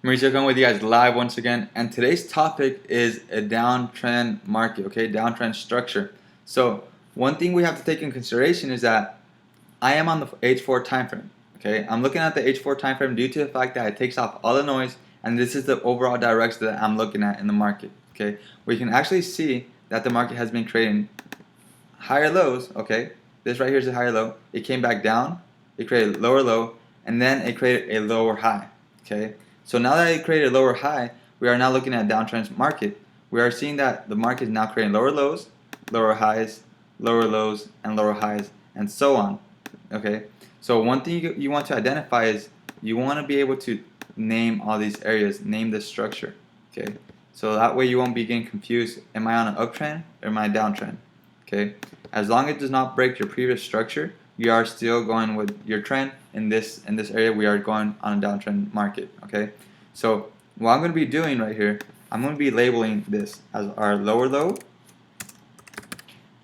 Mauricio coming with you guys live once again, and today's topic is a downtrend market, okay, downtrend structure. So one thing we have to take in consideration is that I am on the H4 time frame, okay. I'm looking at the H4 time frame due to the fact that it takes off all the noise, and this is the overall direction that I'm looking at in the market, okay. We can actually see that the market has been creating higher lows, okay. This right here is a higher low. It came back down, it created a lower low, and then it created a lower high, okay. So now that it created a lower high, we are now looking at a downtrend market. We are seeing that the market is now creating lower lows, lower highs, lower lows, and lower highs, and so on, okay. So one thing you want to identify is you want to be able to name all these areas, name the structure, okay. So that way you won't be getting confused. Am I on an uptrend or am I a downtrend? Okay, as long as it does not break your previous structure, you are still going with your trend. In this area, we are going on a downtrend market. Okay, so what I'm going to be doing right here, I'm going to be labeling this as our lower low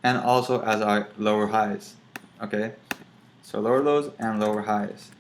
and also as our lower highs. Okay, so lower lows and lower highs.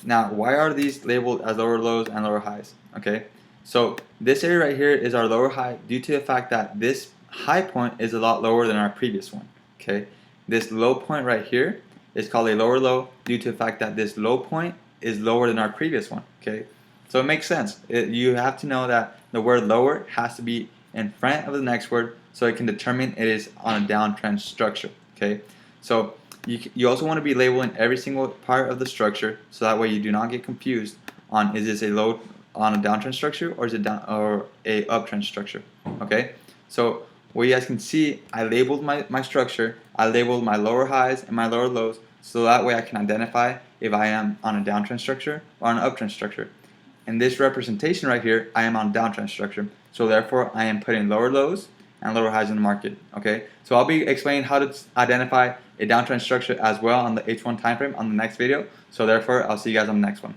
Now, why are these labeled as lower lows and lower highs? Okay, so this area right here is our lower high due to the fact that this high point is a lot lower than our previous one. Okay, this low point right here is called a lower low due to the fact that this low point is lower than our previous one. Okay, so it makes sense. You have to know that the word lower has to be in front of the next word so it can determine it is on a downtrend structure. Okay, so you also want to be labeling every single part of the structure so that way you do not get confused on is this a low on a downtrend structure or is it down or a uptrend structure. Okay, so what you guys can see, I labeled my structure, I labeled my lower highs and my lower lows so that way I can identify if I am on a downtrend structure or on an uptrend structure. In this representation right here, I am on downtrend structure, so therefore I am putting lower lows and lower highs in the market. Okay, so I'll be explaining how to identify a downtrend structure as well on the H1 time frame on the next video. So therefore, I'll see you guys on the next one.